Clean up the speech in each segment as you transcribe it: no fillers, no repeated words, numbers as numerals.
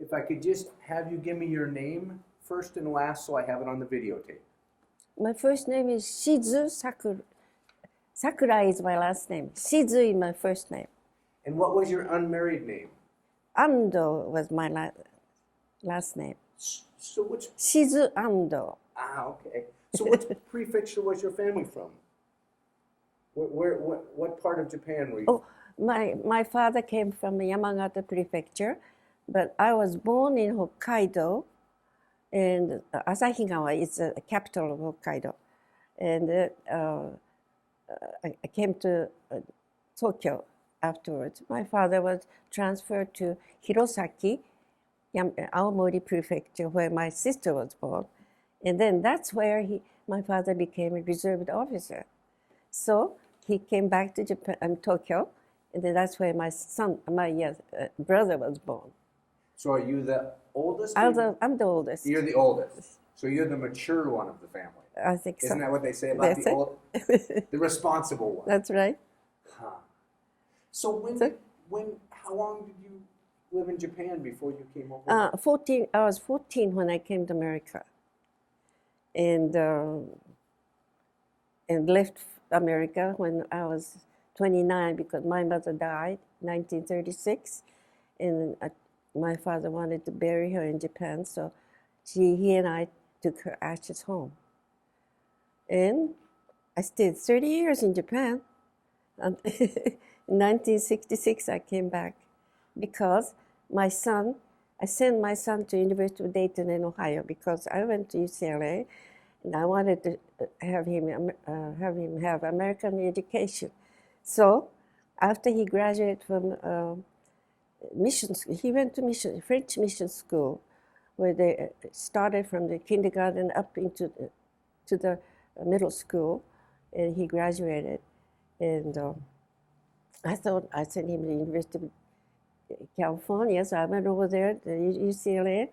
If I could just have you give me your name first and last so I have it on the videotape. My first name is Shizu Sakurai. Sakurai is my last name. Shizu is my first name. And what was your unmarried name? Ando was my last name. So which... Shizu Ando. Ah, okay. So which prefecture was your family from? What part of Japan were you? Oh, my father came from Yamagata Prefecture, but I was born in Hokkaido, and Asahikawa is the capital of Hokkaido. And I came to Tokyo afterwards. My father was transferred to Hirosaki, Aomori Prefecture, where my sister was born. And then that's where my father became a reserved officer. So he came back to Japan, Tokyo, and then that's where my brother was born. So are you the oldest? I'm the oldest. You're the oldest. So you're the mature one of the family. I think so. Isn't that what they say about the responsible one? That's right. Huh. So how long did you live in Japan before you came over? I was 14 when I came to America, and left America when I was 29 because my mother died in 1936, and my father wanted to bury her in Japan, so he and I took her ashes home. And I stayed 30 years in Japan. And in 1966, I came back because I sent my son to University of Dayton in Ohio because I went to UCLA, and I wanted to have him have American education. So after he graduated from he went to French mission school, where they started from the kindergarten up into to the middle school, and he graduated. And I thought I sent him to the University of California, so I went over there to UCLA.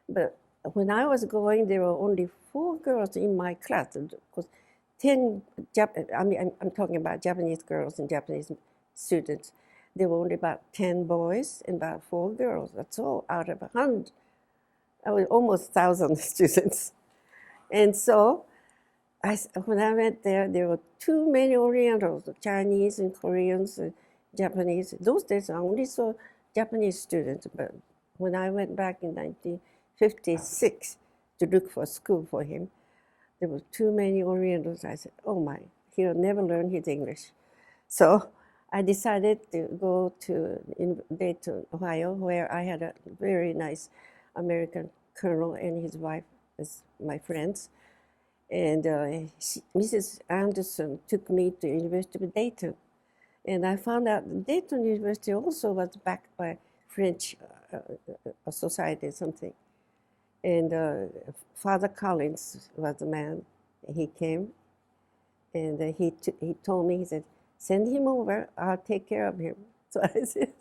But when I was going, there were only 4 girls in my class, because 10, I'm talking about Japanese girls and Japanese students. There were only about 10 boys and about 4 girls. That's all out of 100. I was almost 1,000 students. And so when I went there were too many Orientals, Chinese and Koreans and Japanese. Those days I only saw Japanese students, but when I went back in 1956 to look for a school for him, there were too many Orientals. I said, oh my, he'll never learn his English. So I decided to go to Dayton, Ohio, where I had a very nice American colonel and his wife as my friends. And Mrs. Anderson took me to University of Dayton. And I found out Dayton University also was backed by French society or something. And Father Collins was the man. He came, and he told me, he said, send him over, I'll take care of him. So I said,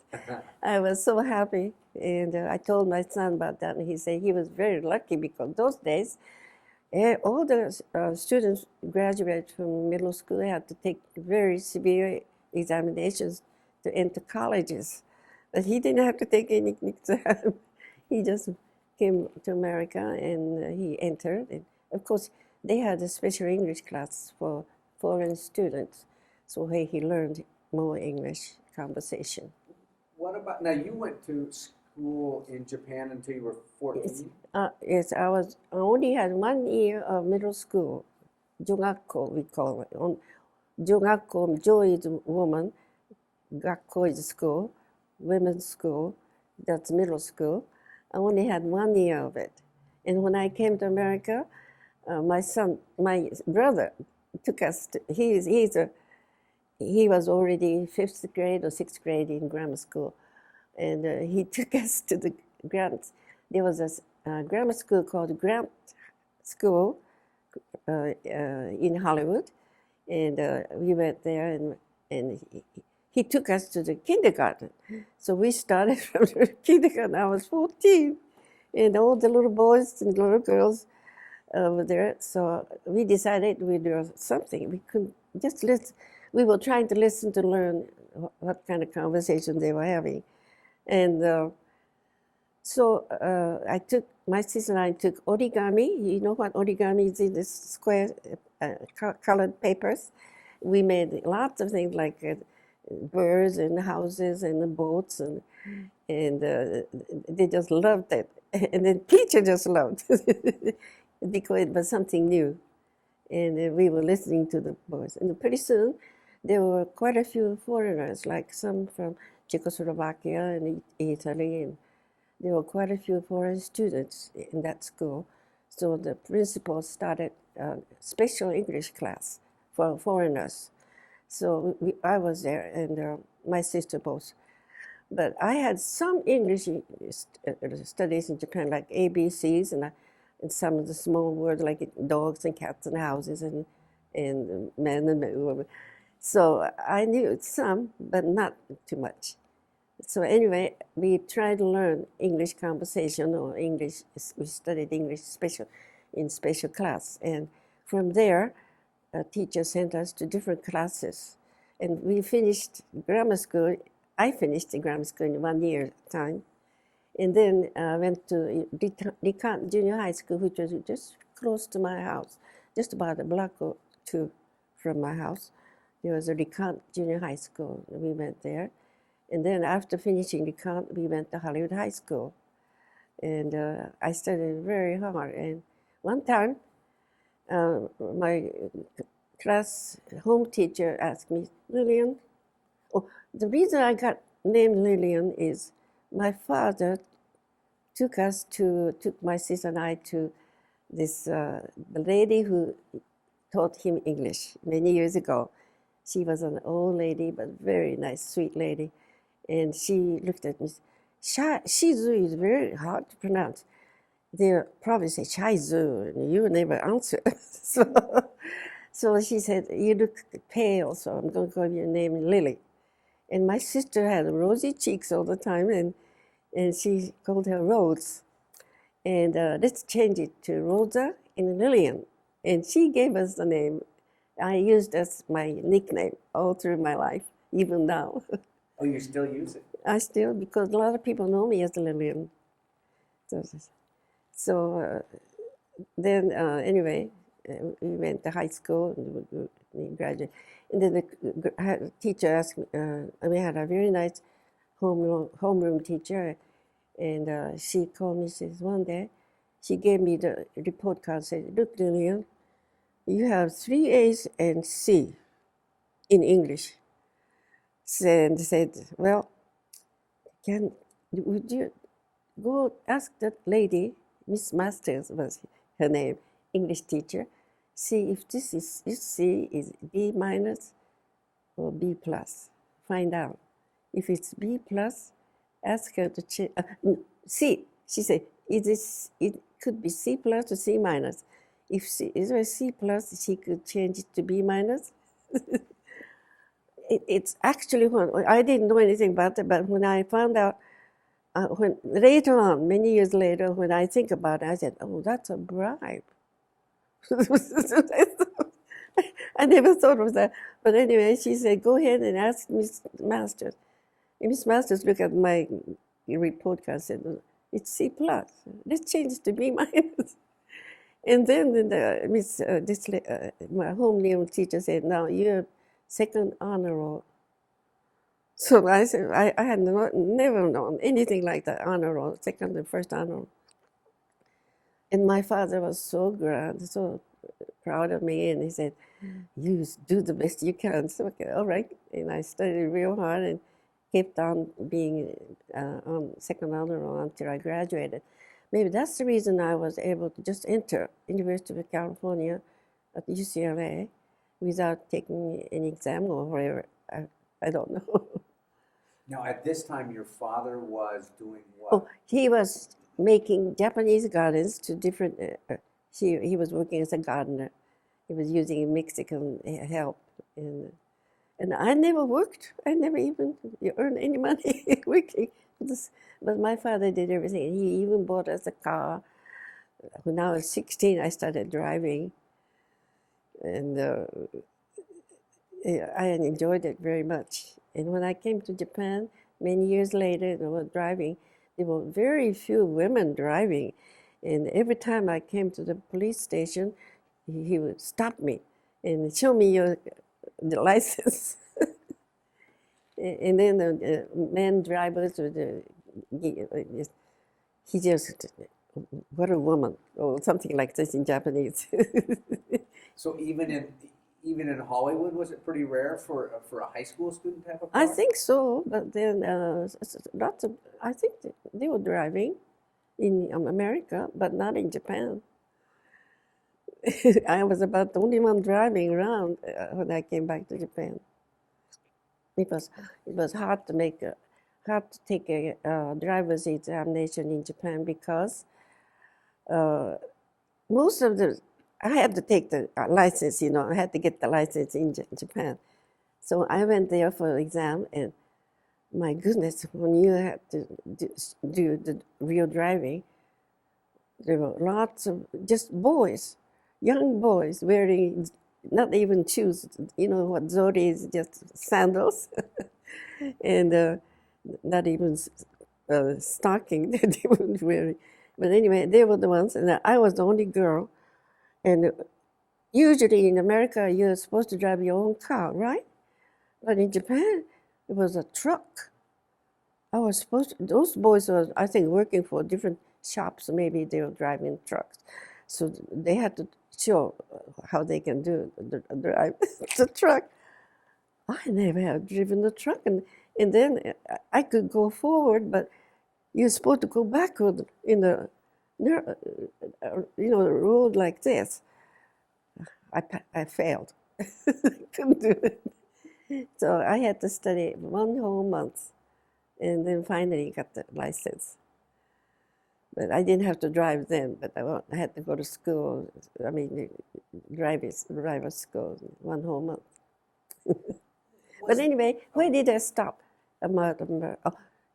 I was so happy. And I told my son about that, and he said he was very lucky because those days, all the students graduated from middle school had to take very severe examinations to enter colleges. But he didn't have to take any exam. He just came to America and he entered. And of course, they had a special English class for foreign students. So he learned more English conversation. What about, now you went to school in Japan until you were 14? Yes, I only had 1 year of middle school, jogakko we call it. Jogakko, jo is woman, gakko is school, women's school, that's middle school. I only had 1 year of it. And when I came to America, my brother took us to, he was already 5th grade or 6th grade in grammar school. And he took us to the there was a grammar school called Grant School in Hollywood. And we went there, and he took us to the kindergarten. So we started from the kindergarten. I was 14, and all the little boys and little girls were there. So we decided we'd do something. We couldn't just listen. We were trying to listen to learn what kind of conversation they were having. And So my sister and I took origami. You know what origami is in this square colored papers? We made lots of things like birds and houses and boats, and they just loved it. And the teacher just loved it because it was something new. And we were listening to the boys. And pretty soon, there were quite a few foreigners, like some from Czechoslovakia and Italy, and there were quite a few foreign students in that school. So the principal started a special English class for foreigners. So I was there, and my sister both. But I had some English studies in Japan, like ABCs, and some of the small words like dogs and cats and houses and men and women. So I knew some, but not too much. So anyway, we tried to learn English conversation or English. We studied English in special class, and from there, a teacher sent us to different classes, and we finished grammar school. I finished the grammar school in 1 year time, and then went to DeKalb Junior High School, which was just close to my house, just about a block or two from my house. There was a DeKalb Junior High School. We went there. And then after finishing DeKalb, we went to Hollywood High School. And I studied very hard. And one time, my class home teacher asked me, Lillian, oh, the reason I got named Lillian is my father took my sister and I to this, the lady who taught him English many years ago. She was an old lady, but very nice, sweet lady. And she looked at me. Shizu is very hard to pronounce. They probably say Shizu, and you never answer. so she said, you look pale, so I'm going to call your name Lily. And my sister had rosy cheeks all the time, and she called her Rose. And let's change it to Rosa and Lillian. And she gave us the name. I used as my nickname all through my life, even now. Oh, you still use it? I still, because a lot of people know me as Lillian. So then, anyway, we went to high school and we graduated. And then the teacher asked me, we had a very nice homeroom teacher, and she called me, says, one day, she gave me the report card, said, look, Lillian, you have 3 A's and C in English. And said, well, would you go ask that lady, Miss Masters was her name, English teacher, see if C is B minus or B plus. Find out. If it's B plus, ask her to change. C, she said, it could be C plus or C minus. If it was C plus, she could change it to B minus. It's actually when I didn't know anything about it, but when I found out, when later on, many years later, when I think about it, I said, "Oh, that's a bribe." I never thought of that, but anyway, she said, "Go ahead and ask Miss Masters." And Miss Masters looked at my report card and said, "It's C plus. Let's change it to B minus." And then my homeroom teacher said, "Now you're second honor roll." So I said, I had never known anything like that, honor roll, second and first honor roll. And my father was so grand, so proud of me, and he said, you do the best you can. So, okay, all right. And I studied real hard and kept on being on second honor roll until I graduated. Maybe that's the reason I was able to just enter University of California at UCLA without taking any exam or whatever. I don't know. Now, at this time, your father was doing what? Oh, he was making Japanese gardens to different. He was working as a gardener. He was using Mexican help, and I never worked. I never even earned any money working. But my father did everything. He even bought us a car. When I was 16, I started driving, and I enjoyed it very much. And when I came to Japan many years later, I was driving. there were very few women driving. And every time I came to the police station, he would stop me and show me the license. And then the men drivers would, he just, what a woman, or something like this in Japanese. So even in Hollywood, was it pretty rare for a high school student to have a car? I think so, but then lots of, I think they were driving in America, but not in Japan. I was about the only one driving around when I came back to Japan. It was hard to take a driver's examination in Japan because most of I had to take the license, I had to get the license in Japan. So I went there for the exam, and my goodness, when you had to do the real driving, there were lots of just boys, young boys wearing not even shoes, what Zori is, just sandals, and not even stocking that they were wearing. But anyway, they were the ones, and I was the only girl. And usually in America, you're supposed to drive your own car, right? But in Japan, it was a truck. I was supposed to, those boys were, I think, working for different shops. Maybe they were driving trucks. So they had to show how they can drive the truck. I never have driven the truck. And then I could go forward, but you're supposed to go backward in the road like this. I failed. Couldn't do it. So I had to study 1 whole month, and then finally got the license. But I didn't have to drive then, but I had to go to school, driver's school, 1 whole month. But anyway, where did I stop?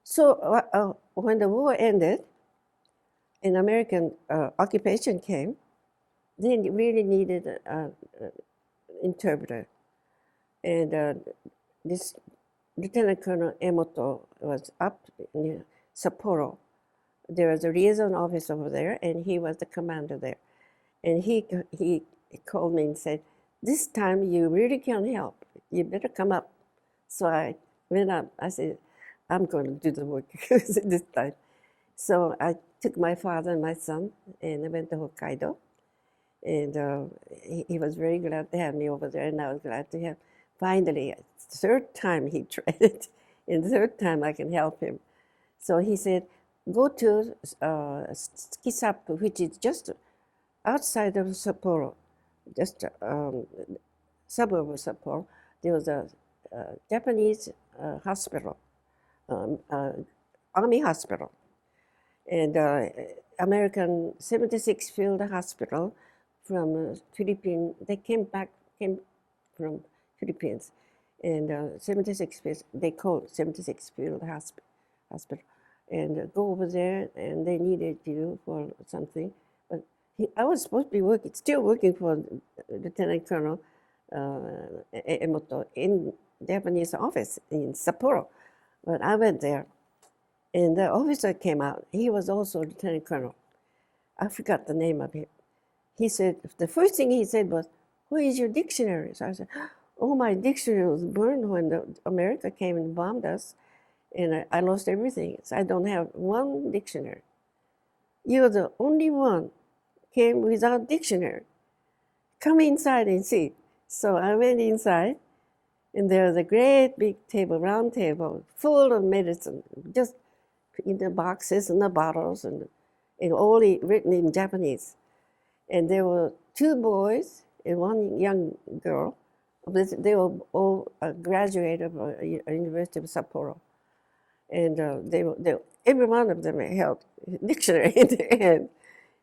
So when the war ended and American occupation came, they really needed an interpreter. And this Lieutenant Colonel Emoto was up near Sapporo. There was a liaison officer over there, and he was the commander there. And he called me and said, "This time you really can help. You better come up." So I went up. I said, "I'm going to do the work this time." So I took my father and my son, and I went to Hokkaido. And he was very glad to have me over there, and I was glad to have. Finally, the 3rd time he tried it, and the 3rd time I can help him. So he said, "Go to Kisapu, which is just outside of Sapporo, just suburb of Sapporo. There was a Japanese hospital, Army hospital, and American 76 Field Hospital from Philippines. They came from Philippines, and 76 Field, they called 76 Field Hospital, and go over there, and they needed you for something. But I was supposed to be still working for Lieutenant Colonel Emoto in Japanese office in Sapporo. But I went there, and the officer came out. He was also Lieutenant Colonel. I forgot the name of him. He said, the first thing he said was, "Where is your dictionary?" So I said, "Oh, my dictionary was burned when America came and bombed us, and I lost everything. So I don't have one dictionary. You're the only one came without dictionary. Come inside and see." So I went inside, and there was a great big table, round table, full of medicine, just in the boxes and the bottles, and all written in Japanese. And there were 2 boys and 1 young girl. They were all graduated from University of Sapporo. And every one of them held a dictionary in their hand.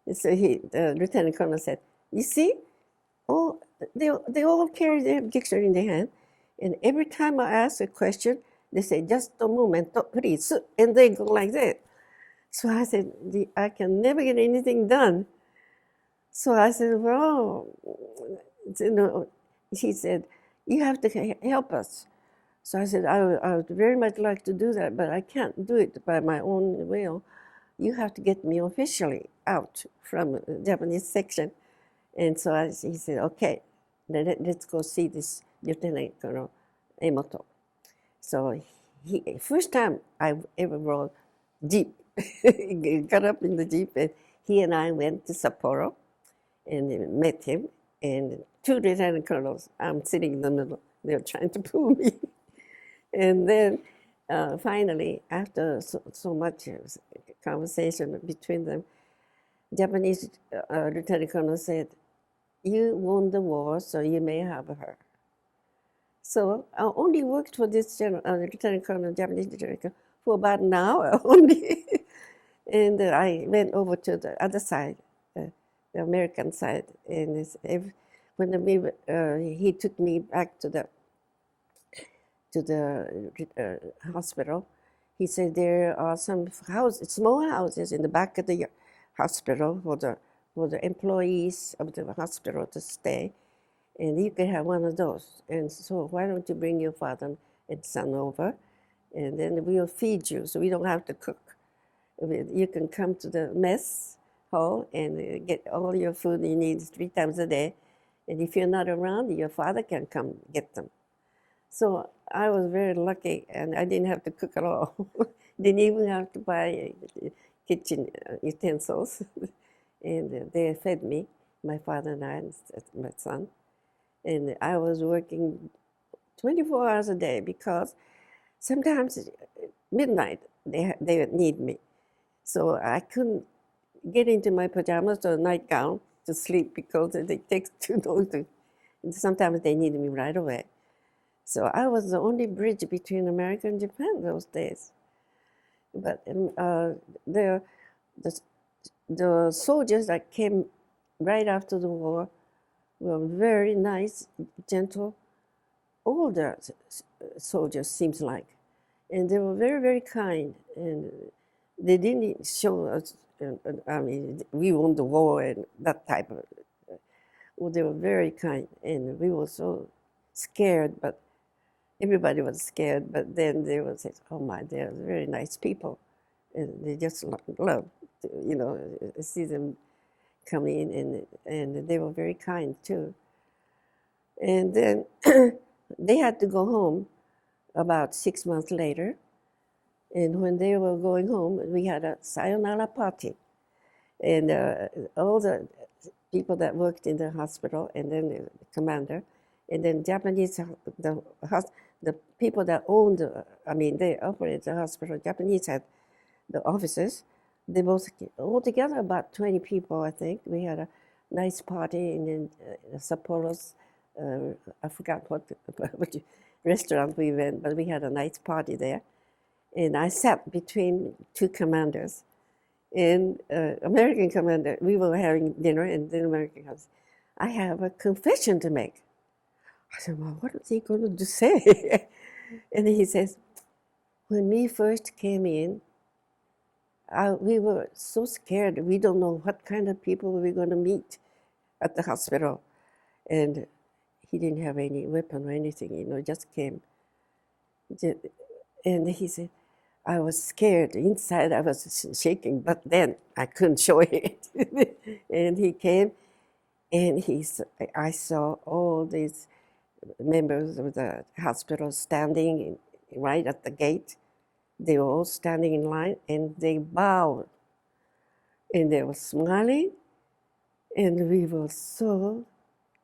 And so the Lieutenant Colonel said, "You see, they all carry their dictionary in their hand. And every time I ask a question, they say, 'Just a moment, please,' and they go like that." So I said, "I can never get anything done." So I said, "Well," he said, "You have to help us." So I said, I would very much like to do that, but I can't do it by my own will. You have to get me officially out from the Japanese section. And so he said, okay, let's go see this Lieutenant Colonel Emoto. So first time I ever rode Jeep, got up in the Jeep, and he and I went to Sapporo and met him. And two lieutenant colonels, I'm sitting in the middle, they're trying to pull me. And then finally, after so much conversation between them, Japanese lieutenant colonel said, you won the war, so you may have her. So I only worked for this lieutenant colonel, Japanese lieutenant colonel, for about an hour only. And I went over to the other side, the American side. And when he took me back to the hospital, he said there are some small houses in the back of the hospital for the employees of the hospital to stay, and you can have one of those. And so why don't you bring your father and son over, and then we'll feed you, so we don't have to cook. You can come to the mess hall and get all your food you need 3 times a day, and if you're not around, your father can come get them. So I was very lucky, and I didn't have to cook at all. Didn't even have to buy kitchen utensils. And they fed me, my father and I, and my son. And I was working 24 hours a day because sometimes at midnight they would need me. So I couldn't get into my pajamas or nightgown to sleep because it takes too long to, and sometimes they needed me right away. So I was the only bridge between America and Japan those days. But the soldiers that came right after the war were very nice, gentle, older soldiers, seems like. And they were very, very kind. And they didn't show us, I mean, we won the war and that type of, well, they were very kind. And we were so scared, but everybody was scared. But then they would say, oh my, they're very nice people. And they just loved to, see them come in, and they were very kind too. And then they had to go home about 6 months later. And when they were going home, we had a sayonara party. And all the people that worked in the hospital, and then the commander, and then Japanese, the people that owned, they operated the hospital, Japanese had the officers. They both, altogether about 20 people, I think. We had a nice party in Sapporo's, I forgot what restaurant we went, but we had a nice party there. And I sat between two commanders. And American commander, we were having dinner, and then American commander, I have a confession to make. I said, well, what is he going to say? And he says, when we first came in, we were so scared. We don't know what kind of people we were going to meet at the hospital. And he didn't have any weapon or anything, just came. And he said, I was scared. Inside I was shaking, but then I couldn't show it. And he came, and I saw all these members of the hospital standing right at the gate. They were all standing in line, and they bowed, and they were smiling, and we were so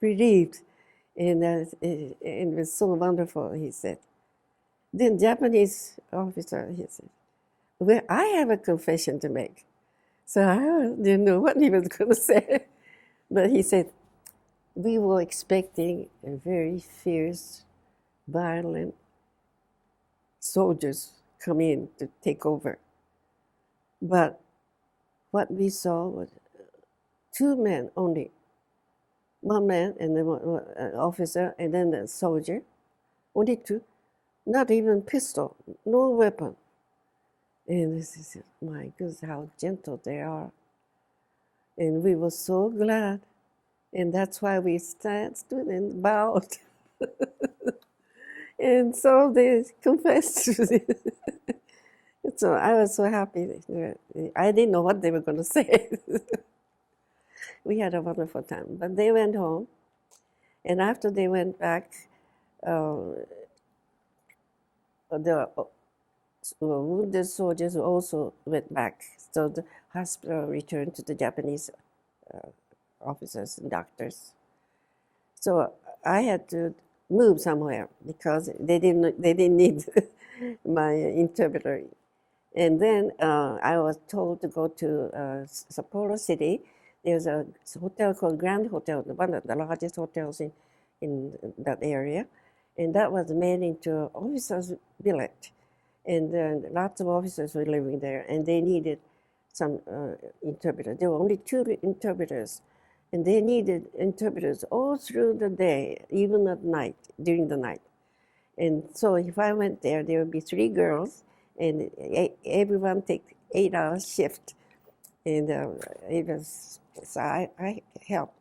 relieved, and it was so wonderful, he said. Then Japanese officer, he said, well, I have a confession to make. So I didn't know what he was going to say, but he said, we were expecting a very fierce, violent soldiers come in to take over. But what we saw was 2 men only. 1 man and then an officer and then the soldier. Only 2. Not even pistol, no weapon. And this is, my goodness, how gentle they are. And we were so glad. And that's why we stood and bowed. And so they confessed to it. So I was so happy. I didn't know what they were going to say. We had a wonderful time. But they went home. And after they went back, the wounded soldiers also went back. So the hospital returned to the Japanese officers and doctors. So I had to move somewhere because they didn't need my interpreter. And then I was told to go to Sapporo City. There's a hotel called Grand Hotel, one of the largest hotels in that area. And that was made into an officer's village. And then lots of officers were living there, and they needed some interpreters. There were only 2 interpreters, and they needed interpreters all through the day, even at night, during the night. And so if I went there would be 3 girls, and everyone take 8-hour shift. And it was, so I helped.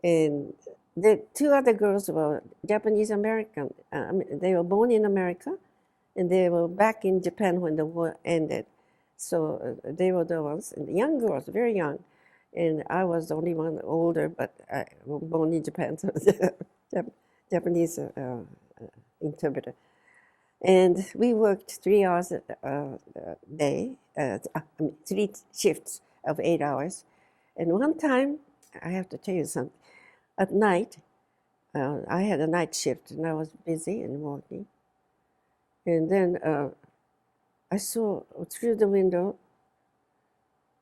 And the 2 other girls were Japanese American. They were born in America, and they were back in Japan when the war ended. So they were the ones, and the young girls, very young. And I was the only one older, but I was born in Japan, so Japanese interpreter. And we worked 3 hours a day, 3 shifts of 8 hours. And one time, I have to tell you something, at night, I had a night shift, and I was busy and working. And then I saw through the window,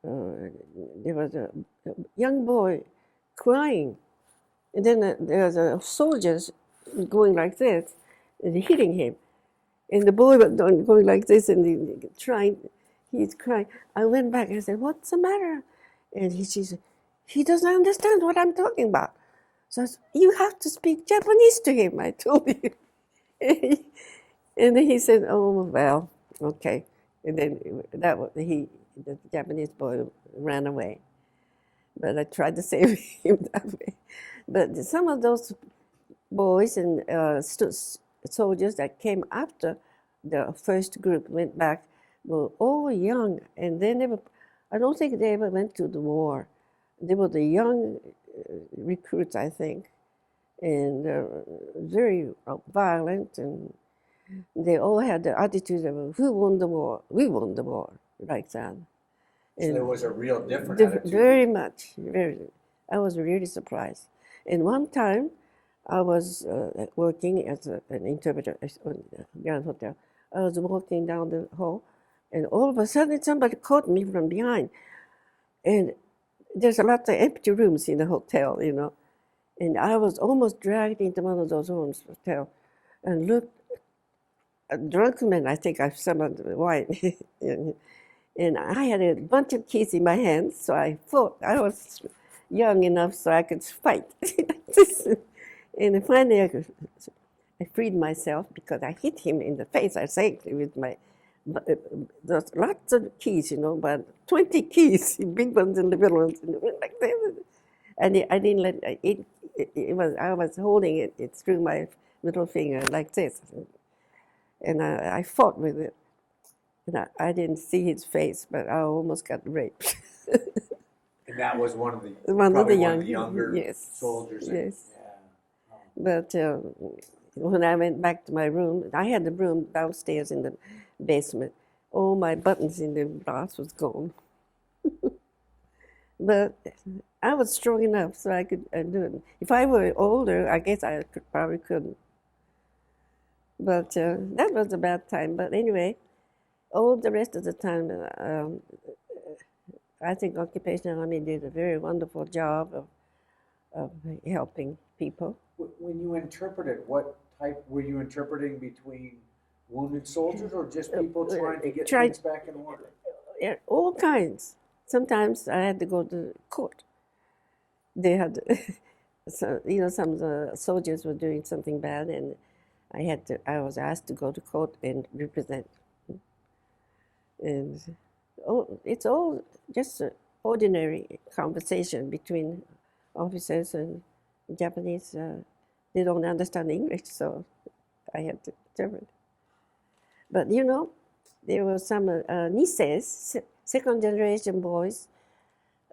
there was a young boy crying. And then there was soldiers going like this and hitting him. And the boy was going like this and he's crying. I went back and I said, "What's the matter?" And she said, "He doesn't understand what I'm talking about." So I said, "You have to speak Japanese to him," I told him. And then he said, "Oh, well, okay." And then the Japanese boy ran away. But I tried to save him that way. But some of those boys and soldiers that came after the first group went back were all young, and they never, I don't think they ever went to the war. They were the young recruits, I think, and very violent, and they all had the attitude of, "Who won the war? We won the war," like that. So there was a real different attitude. Very much, very. I was really surprised. And one time, I was working as an interpreter at the Grand Hotel. I was walking down the hall, and all of a sudden somebody caught me from behind. And there's a lot of empty rooms in the hotel, you know. And I was almost dragged into one of those rooms, hotel, and looked, a drunken man, I think I summoned wine. And I had a bunch of keys in my hands, so I fought. I was young enough so I could fight. And finally, I freed myself because I hit him in the face, I think, with my, there's lots of keys, you know, but 20 keys, big ones and little ones, and like that. And I didn't let it, I was holding it through my middle finger like this. And I fought with it. And I didn't see his face, but I almost got raped. And that was one of the younger soldiers. Yes. Yeah. Oh. But when I went back to my room, I had the room downstairs in the basement. All my buttons in the brass was gone. But I was strong enough so I could do it. If I were older, I guess I probably couldn't. But that was a bad time. But anyway, all the rest of the time, I think Occupational Army did a very wonderful job of helping people. When you interpreted, what type were you interpreting between wounded soldiers or just people trying to get things back in order? All kinds. Sometimes I had to go to court. They had, so, you know, some of the soldiers were doing something bad, and I was asked to go to court and represent. And it's all just an ordinary conversation between officers and Japanese. They don't understand English, so I had to interpret. But you know, there were some nieces, second generation boys,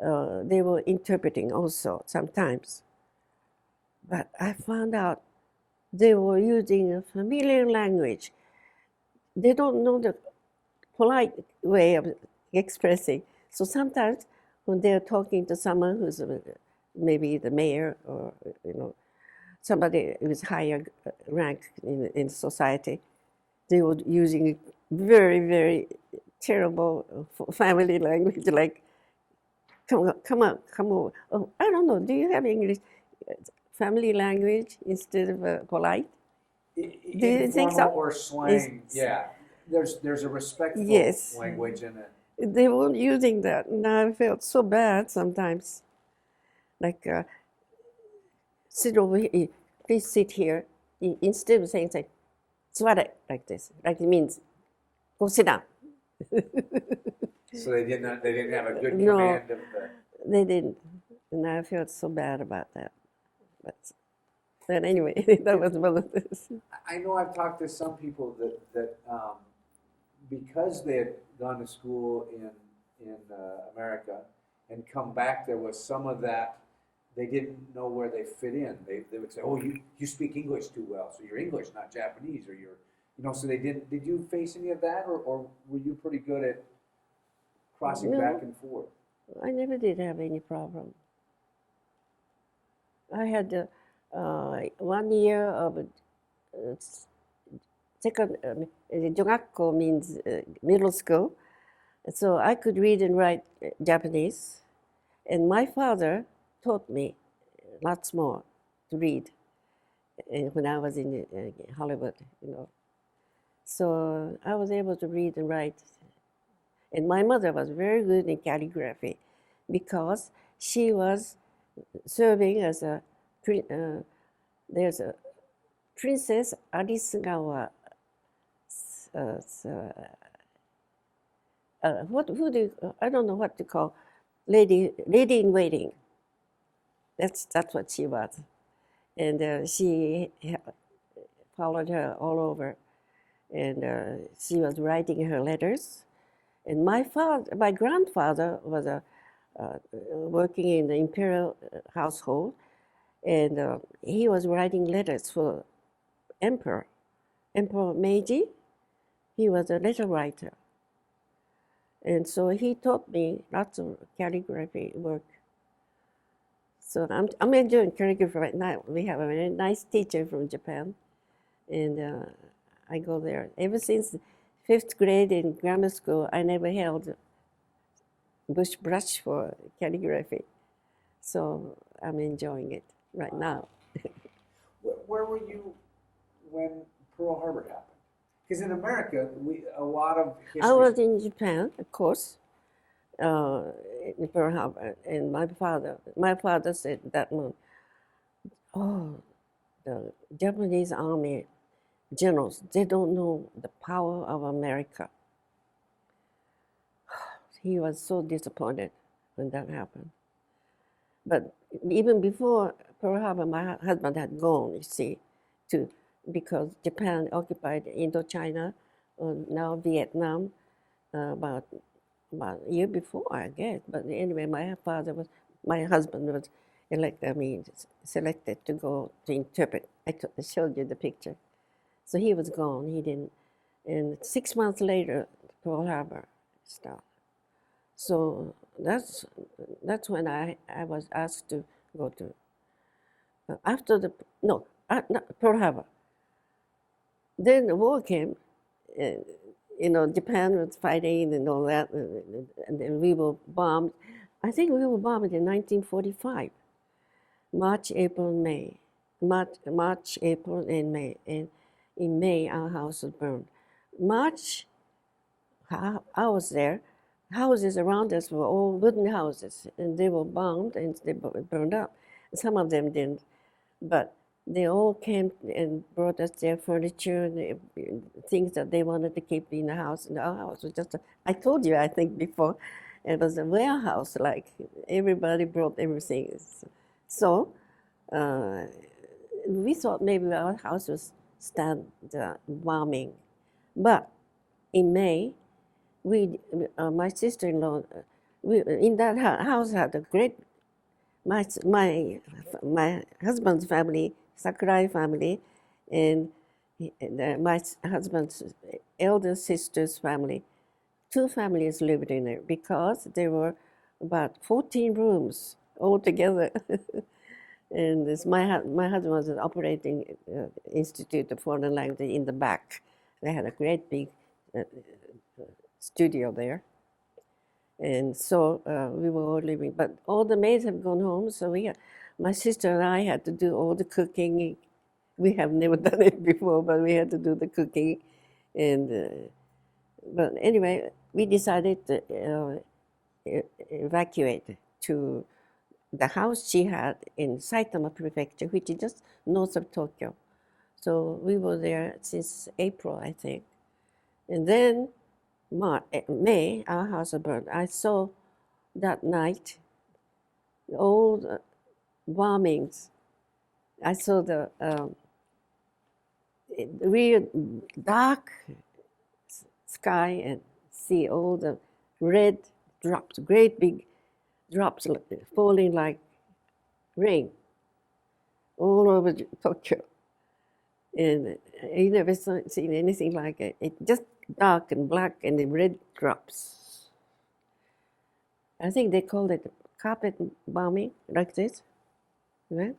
they were interpreting also sometimes. But I found out they were using a familiar language. They don't know the polite way of expressing. So sometimes when they're talking to someone who's maybe the mayor or somebody with higher rank in society, they were using very, very terrible family language, like, come over. Oh, I don't know, do you have English family language instead of polite? Do you think so? Informal or slang, yeah. There's a respectful Yes. language in it. They weren't using that, and I felt so bad sometimes. Like, sit over here, please sit here. Instead of saying, say, 座れ, like this, like it means, go sit down. So they didn't have a good No. command of the. They didn't, and I felt so bad about that. But anyway, that was one of this. I know I've talked to some people that because they had gone to school in America and come back, there was some of that. They didn't know where they fit in. They would say, "Oh, you speak English too well, so you're English, not Japanese, or you're." So they didn't. Did you face any of that, or were you pretty good at crossing No. back and forth? I never did have any problem. I had 1 year of second, 女学校 means middle school. So I could read and write Japanese. And my father taught me lots more to read when I was in Hollywood, So I was able to read and write. And my mother was very good in calligraphy because she was serving as there's a Princess Arisugawa. I don't know what to call, lady in waiting. That's what she was, and she followed her all over, and she was writing her letters. And my grandfather was working in the imperial household, and he was writing letters for Emperor Meiji. He was a letter writer, and so he taught me lots of calligraphy work. So I'm enjoying calligraphy right now. We have a very nice teacher from Japan, and I go there. Ever since 5th grade in grammar school, I never held brush for calligraphy. So I'm enjoying it right now. Where were you when Pearl Harbor happened? Because in America, a lot of history. I was in Japan, of course, in Pearl Harbor, and my father said that month, "Oh, the Japanese army generals, they don't know the power of America." He was so disappointed when that happened. But even before Pearl Harbor, my husband had gone, you see, because Japan occupied Indochina, now Vietnam, about a year before, I guess. But anyway, my husband was selected to go to interpret. I showed you the picture. So he was gone. He didn't. And 6 months later, Pearl Harbor started. So that's when I was asked to go to Pearl Harbor. Then the war came, Japan was fighting and all that, and then we were bombed. I think we were bombed in 1945, March, April, and May. March, April, and May. And in May, our house was burned. March, I was there. Houses around us were all wooden houses, and they were bombed and they burned up. Some of them didn't, but they all came and brought us their furniture and things that they wanted to keep in the house. And our house was just I told you, I think, before, it was a warehouse, like everybody brought everything. So we thought maybe our house was stand the bombing. But in May, my sister-in-law, in that house had a great, my husband's family, Sakurai family, and my husband's elder sister's family, 2 families lived in there because there were about 14 rooms altogether. And my husband was an operating Institute of Foreign Language in the back. They had a great big studio there. And so we were all living, but all the maids have gone home, so my sister and I had to do all the cooking. We have never done it before, but we had to do the cooking. And but anyway, we decided to evacuate to the house she had in Saitama Prefecture, which is just north of Tokyo. So we were there since April, I think. And then May, our house was burned. I saw that night all the bombings. I saw the real dark sky and see all the red drops, great big drops falling like rain all over Tokyo. And you never seen anything like it. It's just dark and black and the red drops. I think they called it carpet bombing, like this. Right?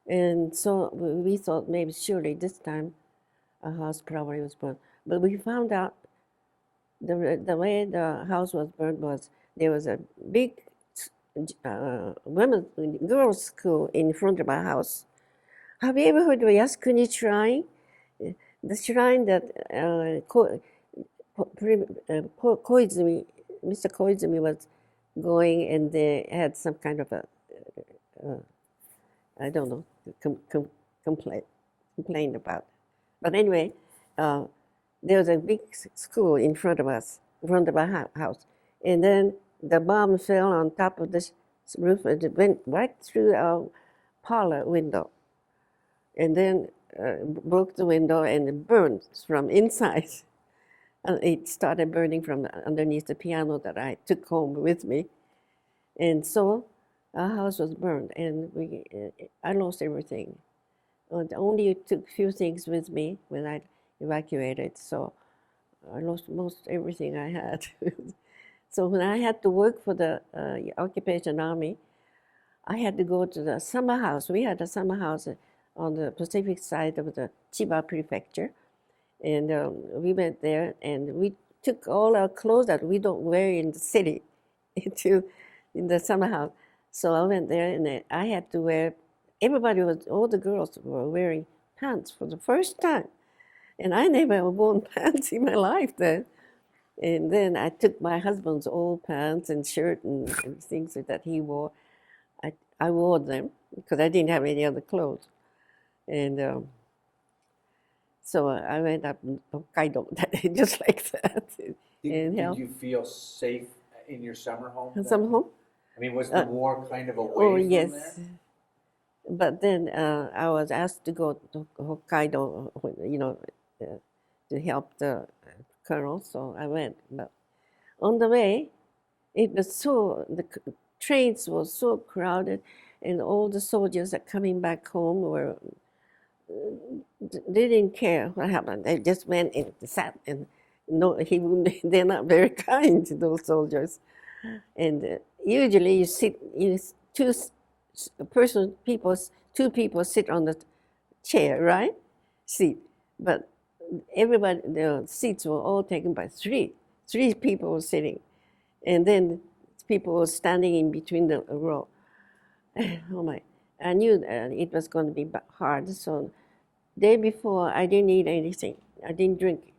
And so we thought maybe surely this time our house probably was burned. But we found out the way the house was burned was there was a big girls' school in front of our house. Have you ever heard of Yasukuni Shrine? The shrine that Mr. Koizumi was going, and they had some kind of a, I don't know, complaint about. But anyway, there was a big school in front of us, in front of our house. And then the bomb fell on top of this roof and it went right through our parlor window. And then broke the window and it burned from inside. And it started burning from underneath the piano that I took home with me. And so our house was burned and I lost everything. And only took a few things with me when I evacuated, so I lost most everything I had. So when I had to work for the occupation army, I had to go to the summer house. We had a summer house on the Pacific side of the Chiba prefecture. And we went there and we took all our clothes that we don't wear in the city in the summer house. So I went there and I had to wear, all the girls were wearing pants for the first time. And I never worn pants in my life then. And then I took my husband's old pants and shirt and things that he wore. I wore them because I didn't have any other clothes. And so I went up in Hokkaido just like that. Did you feel safe in your summer home? Summer home? I mean, was the war kind of away from there? But then I was asked to go to Hokkaido, to help the colonel, so I went. But on the way, the trains were so crowded, and all the soldiers that coming back home they didn't care what happened. They just went and sat, and they're not very kind to those soldiers. And usually two people sit on the chair, right? Seat. But everybody, the seats were all taken by three. 3 people were sitting. And then people were standing in between the row. Oh my, I knew it was going to be hard. So day before, I didn't eat anything. I didn't drink.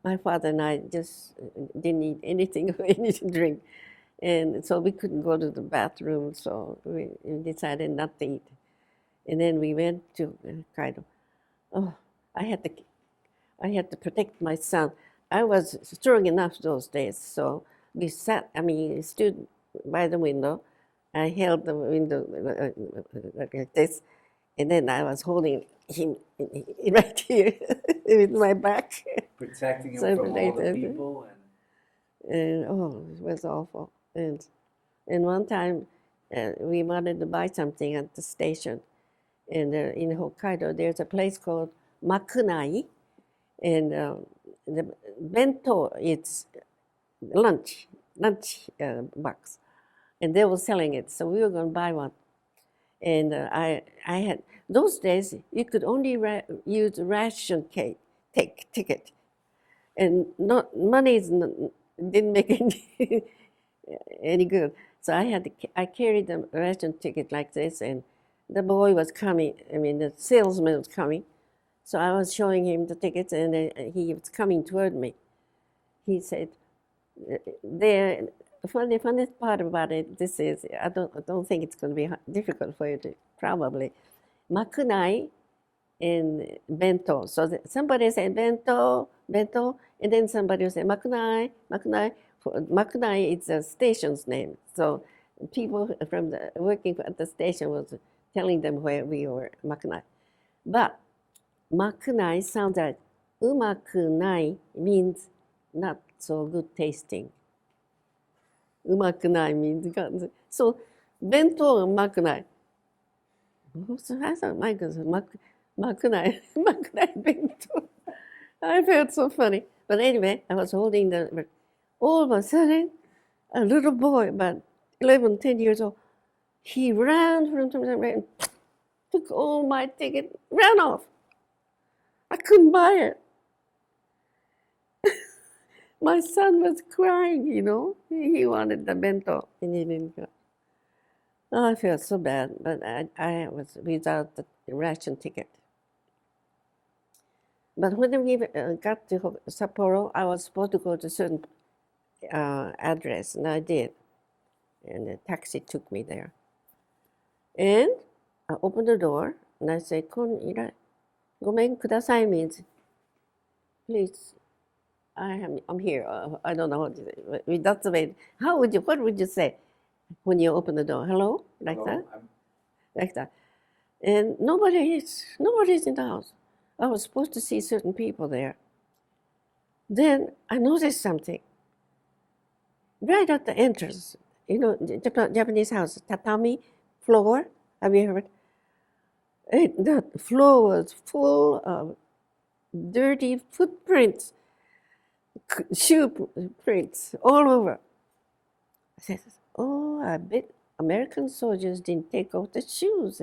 My father and I just didn't eat anything or anything to drink. And so we couldn't go to the bathroom, so we decided not to eat. And then we went to Hokkaido. Oh, I had to protect my son. I was strong enough those days, so we stood by the window. I held the window like this, And then I was holding him right here with my back. Protecting him So from all the protected. people. And oh, it was awful. And one time we wanted to buy something at the station. And in Hokkaido, there's a place called Makunai. And the bento, it's lunch box. And they were selling it. So we were going to buy one. And I had, those days, you could only use ration ticket. And not money didn't make any good. So I carried the ration ticket like this, and the boy was coming. I mean, the salesman was coming. So I was showing him the tickets, and he was coming toward me. He said, "The funny part about it, this is I don't think it's going to be difficult for you to probably makunai and bento." So somebody said bento, and then somebody would say makunai. Makunai is a station's name. So people from working at the station was telling them where we were, makunai. But makunai sounds like umakunai means not so good tasting. Umakunai means so bento umakunai. So I thought, my goodness, makunai bento. I felt so funny. But anyway, I was holding all of a sudden, a little boy, about 11, 10 years old, he ran from and took all my ticket, ran off. I couldn't buy it. My son was crying, He wanted the bento, and he didn't go. Oh, I felt so bad, but I was without the ration ticket. But when we got to Sapporo, I was supposed to go to a certain address, and I did. And the taxi took me there. And I opened the door, and I said, "Gomen kudasai" means, please, I'm here. I don't know what to say. That's the way. What would you say when you open the door? Hello? Like Hello? that? Like that. And nobody's in the house. I was supposed to see certain people there. Then I noticed something. Right at the entrance, Japanese house, tatami floor. Have you heard? The floor was full of dirty footprints, shoe prints all over. I said, "Oh, I bet American soldiers didn't take off the shoes."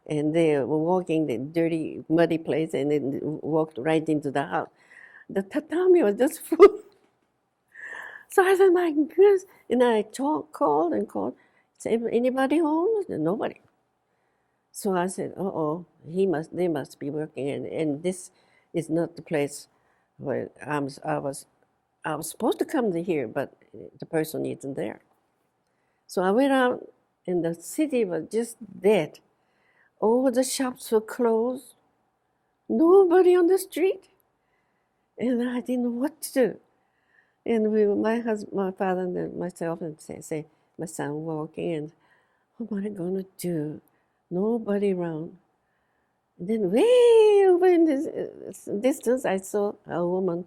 And they were walking the dirty, muddy place and then walked right into the house. The tatami was just full. So I said, "My goodness." And I called and called. Said, "Anybody home?" Nobody. So I said, "Uh-oh, they must be working. And this is not the place where I was supposed to come to here, but the person isn't there." So I went out, and the city was just dead. All the shops were closed. Nobody on the street. And I didn't know what to do. And my father and myself and say, my son walking, and what am I going to do? Nobody around. And then way over in this distance, I saw a woman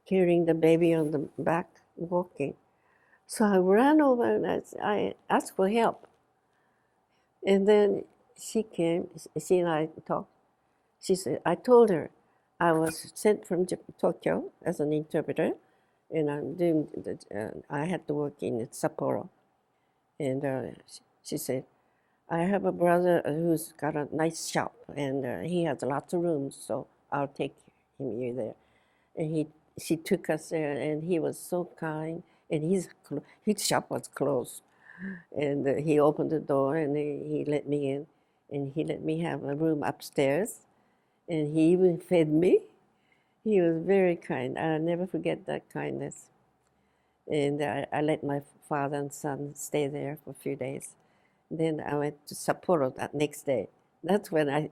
carrying the baby on the back, walking. So I ran over and I asked for help. And then she came, she and I talked. She said, I told her I was sent from Tokyo as an interpreter, and I had to work in Sapporo. And she said, "I have a brother who's got a nice shop, and he has lots of rooms, so I'll take him there." And she took us there, and he was so kind, and his shop was closed. And he opened the door, and he let me in, and he let me have a room upstairs, and he even fed me. He was very kind. I'll never forget that kindness. And I let my father and son stay there for a few days. Then I went to Sapporo that next day. That's when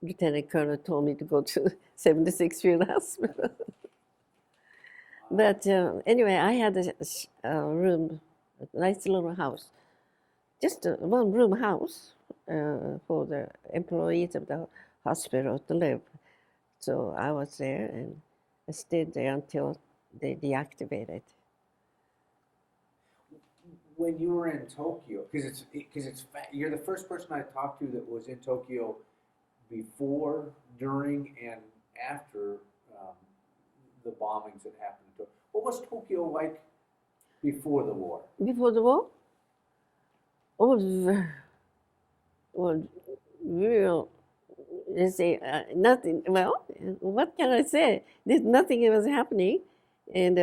Lieutenant Colonel told me to go to 76th Field Hospital. But anyway, I had a room, a nice little house, just a one-room house, for the employees of the hospital to live. So I was there and I stayed there until they deactivated. When you were in Tokyo, you're the first person I talked to that was in Tokyo before, during, and after the bombings that happened. What was Tokyo like before the war? Before the war, it was well, real. You see, nothing. Well, what can I say? There's nothing that was happening, and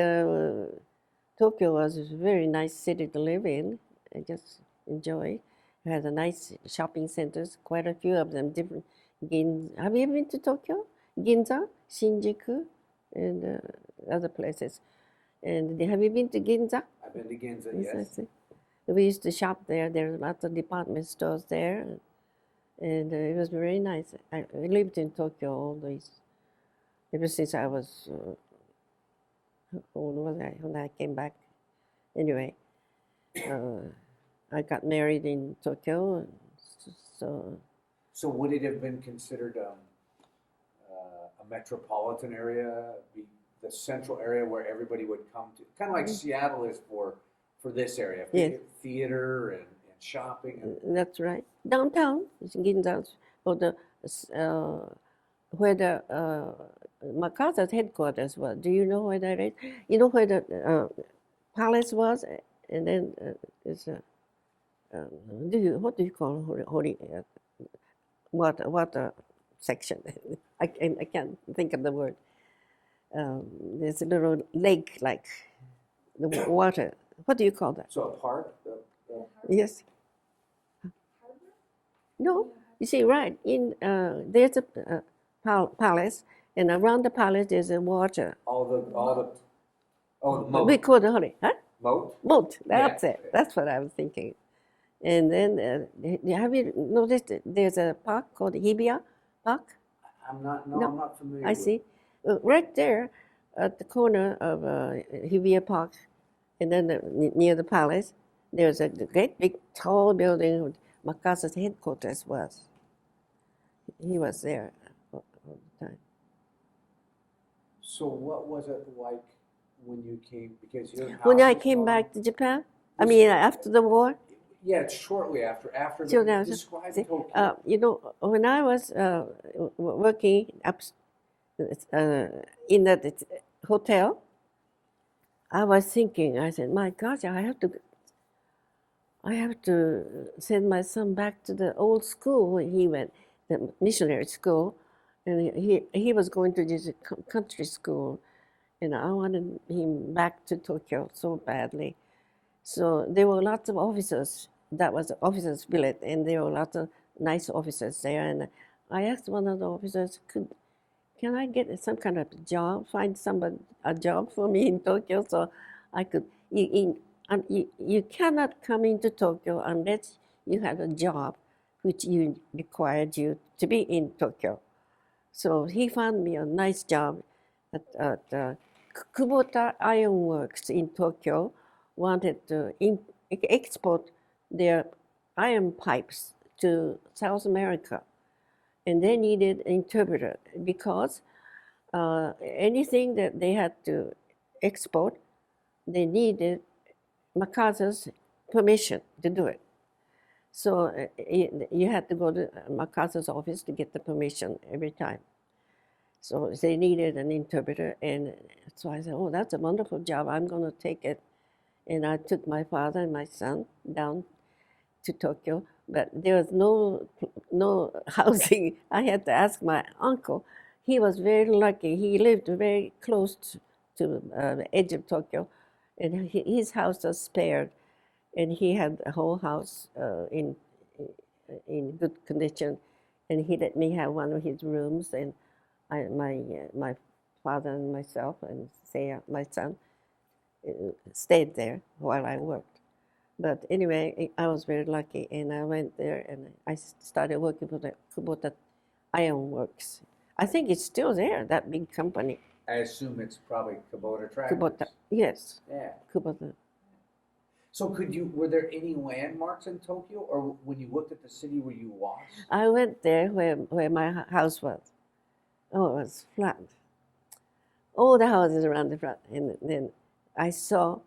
Tokyo was a very nice city to live in. I just enjoy. It had a nice shopping centers, quite a few of them. Different. Have you ever been to Tokyo? Ginza, Shinjuku, and other places. And have you been to Ginza? I've been to Ginza, yes. We used to shop there. There are lots of department stores there. And it was very nice. I lived in Tokyo always, ever since I was, how old was I when I came back? Anyway, I got married in Tokyo, so. So would it have been considered a metropolitan area, the central area where everybody would come to? Kind of like Seattle is for this area, Yes. Theater and shopping. That's right. Downtown is Ginza, or the where the MacArthur's headquarters was. Do you know where that is? You know where the palace was, and then it's what do you call holy water section? I can't think of the word. There's a little lake like the water. What do you call that? So a park. Yes. No, you see, right in there's a palace, and around the palace there's a water. The moat. We call it Moat. Moat. That's Yeah. it. That's what I was thinking. And then have you noticed there's a park called Hibiya Park? I'm not familiar. I see. Right there, at the corner of Hibiya Park, and then near the palace, there's a great big tall building where MacArthur's headquarters was. He was there all the time. So what was it like when you came? Because when I came back to Japan, I mean after the war. Yeah, it's shortly after. Describe Tokyo. When I was working in that hotel, I was thinking. I said, "My gosh, I have to send my son back to the old school where he went, the missionary school, and he was going to this country school, and I wanted him back to Tokyo so badly." So there were lots of officers. That was the officers' billet, and there were lots of nice officers there. And I asked one of the officers, "Can I get some kind of job? Find a job for me in Tokyo, so I could." You cannot come into Tokyo unless you have a job which required you to be in Tokyo. So he found me a nice job at Kubota Iron Works in Tokyo. Wanted to export their iron pipes to South America, and they needed an interpreter because anything that they had to export, they needed MacArthur's permission to do it. So you had to go to MacArthur's office to get the permission every time. So they needed an interpreter, and so I said, "Oh, that's a wonderful job. I'm going to take it." And I took my father and my son down to Tokyo, but there was no housing. I had to ask my uncle. He was very lucky. He lived very close to the edge of Tokyo, and his house was spared, and he had a whole house in good condition, and he let me have one of his rooms, and my father and myself and my son stayed there while I worked. But anyway, I was very lucky, and I went there and I started working for the Kubota Iron Works. I think it's still there, that big company. I assume it's probably Kubota Tractors. Kubota, yes. Yeah. Kubota. So were there any landmarks in Tokyo, or when you looked at the city, were you lost? I went there where my house was. Oh, it was flat. All the houses around the front. And then I saw,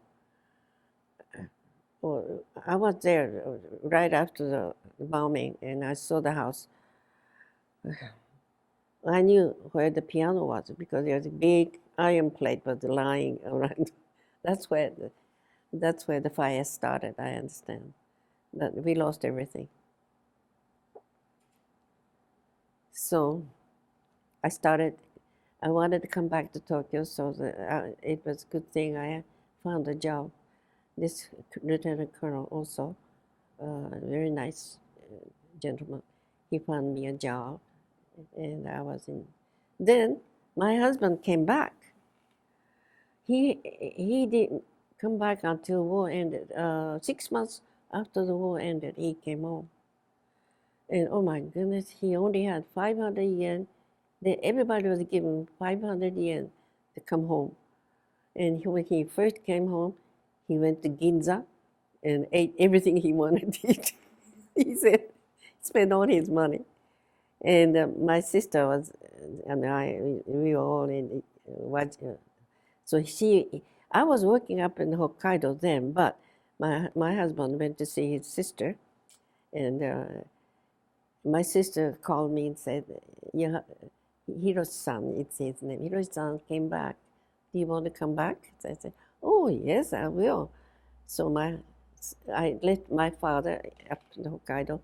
I was there right after the bombing, and I saw the house. I knew where the piano was because there was a big iron plate was lying around. That's where the fire started, I understand. But we lost everything. So I wanted to come back to Tokyo, so it was a good thing I found a job. This Lieutenant Colonel also, very nice gentleman, he found me a job, and I was in. Then my husband came back. He didn't come back until war ended. 6 months after the war ended, he came home. And oh my goodness, he only had 500 yen. Then everybody was given 500 yen to come home. And when he first came home, he went to Ginza and ate everything he wanted to eat. He said, spent all his money. And my sister and we were all in, so I was working up in Hokkaido then, but my husband went to see his sister, and my sister called me and said, yeah, Hiroshi-san, it's his name. Hiroshi-san came back. Do you want to come back? So I said, oh, yes, I will. So I left my father up to Hokkaido.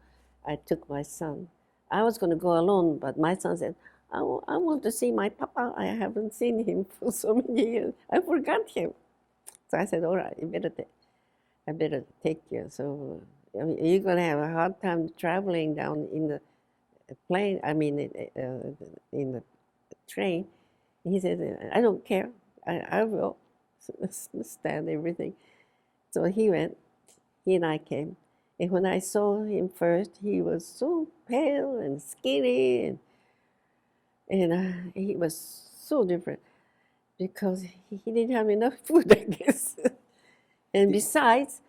I took my son. I was going to go alone, but my son said, I want to see my papa. I haven't seen him for so many years. I forgot him. So I said, all right, I better take you. So you're going to have a hard time traveling down in the plane, in the train. He said, I don't care. I will stand everything. So he went. He and I came. And when I saw him first, he was so pale and skinny, and he was so different because he didn't have enough food, I guess. And besides,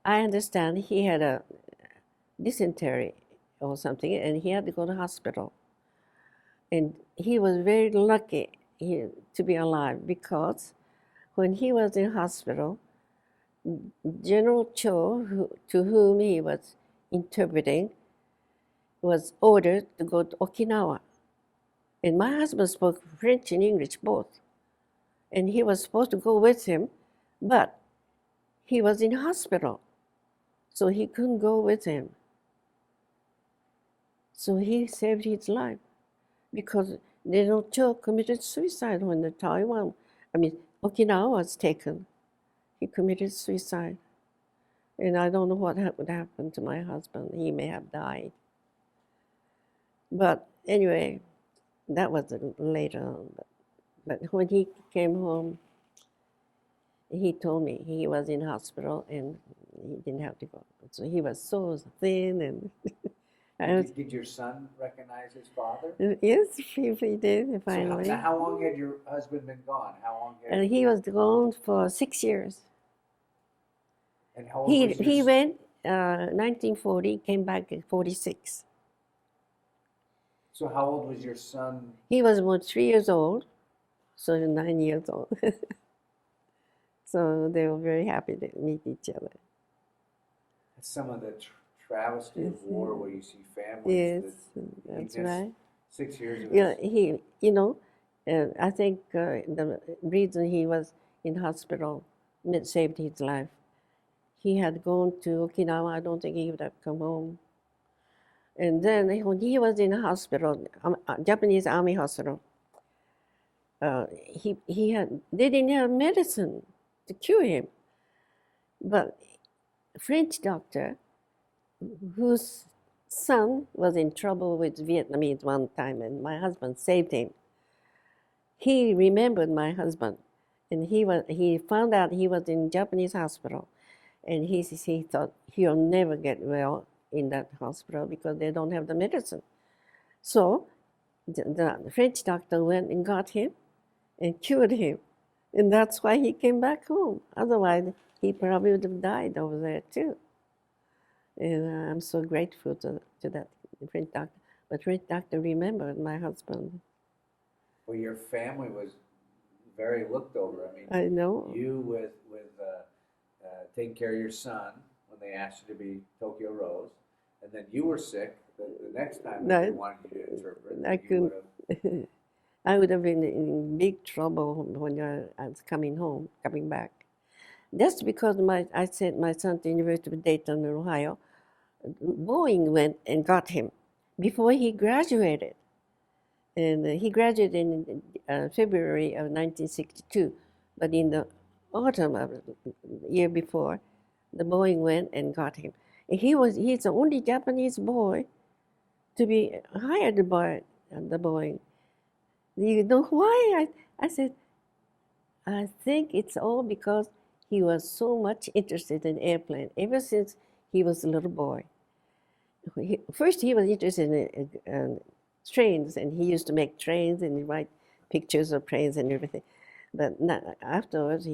I understand he had a dysentery or something, and he had to go to hospital. And he was very lucky to be alive because when he was in hospital, General Cho, to whom he was interpreting, was ordered to go to Okinawa. And my husband spoke French and English both. And he was supposed to go with him, but he was in hospital, so he couldn't go with him. So he saved his life because General Cho committed suicide when Okinawa was taken. He committed suicide. And I don't know what would happen to my husband. He may have died. But anyway, that was later on. But when he came home, he told me he was in hospital and he didn't have to go. So he was so thin and Did your son recognize his father? Yes, he did finally. So how long had your husband been gone? And he was gone for 6 years. And how old was he went 1940, came back at 46. So how old was your son? He was about 3 years old, so 9 years old. So they were very happy to meet each other. Some of the travesty of war, where you see families. Yes, that's right. 6 years of Yeah, I think the reason he was in hospital saved his life. He had gone to Okinawa. I don't think he would have come home. And then when he was in a hospital, Japanese Army hospital, they didn't have medicine to cure him. But a French doctor, whose son was in trouble with Vietnamese one time, and my husband saved him. He remembered my husband, and he found out he was in Japanese hospital, and he thought he'll never get well in that hospital because they don't have the medicine. So the French doctor went and got him and cured him, and that's why he came back home. Otherwise, he probably would have died over there too. And I'm so grateful to that French doctor. But French doctor remembered my husband. Well, your family was very looked over. I mean, I know. you with taking care of your son when they asked you to be Tokyo Rose, and then you were sick the next time that they wanted you to interpret. I couldn't. I would have been in big trouble when I was coming back. Just because I sent my son to University of Dayton, Ohio, Boeing went and got him before he graduated. And he graduated in February of 1962. But in the autumn of the year before, the Boeing went and got him. And he's the only Japanese boy to be hired by the Boeing. You know why? I said, I think it's all because he was so much interested in airplane ever since he was a little boy. First, he was interested in trains, and he used to make trains and write pictures of trains and everything. But afterwards,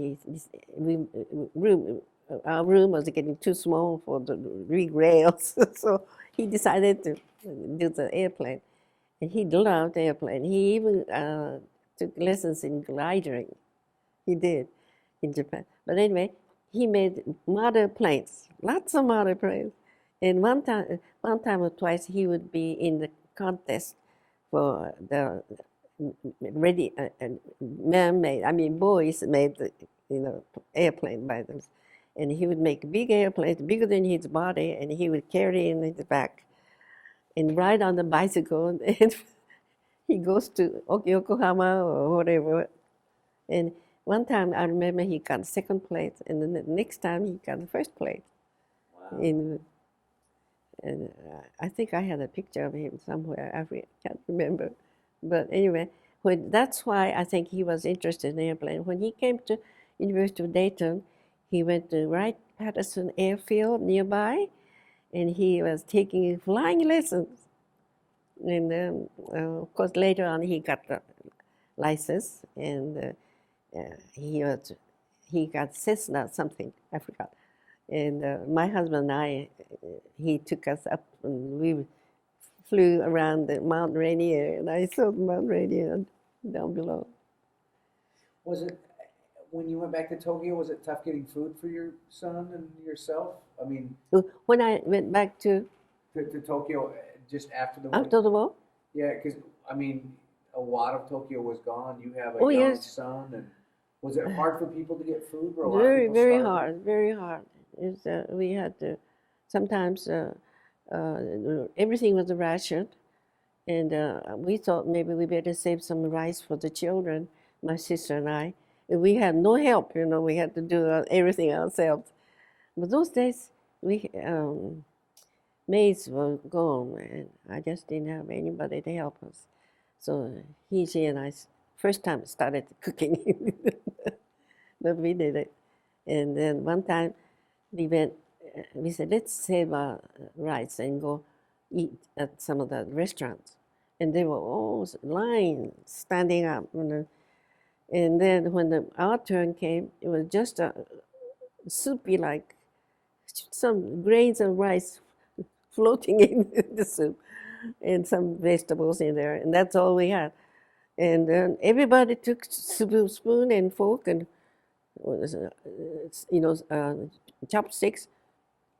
our room was getting too small for the rig rails, so he decided to do the airplane. And he loved airplane. He even took lessons in gliding. He did in Japan. But anyway, he made model planes, lots of model planes. And one time or twice, he would be in the contest for the boys made the airplane by them, and he would make big airplanes bigger than his body, and he would carry in his back and ride on the bicycle, and he goes to Yokohama or whatever. And one time I remember he got second place, and then the next time he got the first place. Wow. And I think I had a picture of him somewhere. I can't remember. But anyway, that's why I think he was interested in airplane. When he came to University of Dayton, he went to Wright-Patterson Airfield nearby, and he was taking flying lessons. And then, of course, later on he got the license, and he got Cessna something, I forgot. And my husband and I, he took us up, and we flew around the Mount Rainier, and I saw Mount Rainier down below. Was it, when you went back to Tokyo, was it tough getting food for your son and yourself? I mean, when I went back to Tokyo just after the war? After the war? Yeah, because, I mean, a lot of Tokyo was gone. You have a young yes. son, and was it hard for people to get food? Were a lot Very, of people very starving? hard, very hard. We had to, sometimes everything was rationed, and we thought maybe we better save some rice for the children, my sister and I. And we had no help, we had to do everything ourselves. But those days, maids were gone, and I just didn't have anybody to help us. So she and I first time started cooking, but we did it. And then one time we said, let's save our rice and go eat at some of the restaurants. And they were all lines standing up. And then when our turn came, it was just a soupy, like some grains of rice floating in the soup and some vegetables in there. And that's all we had. And then everybody took spoon and fork and chopsticks.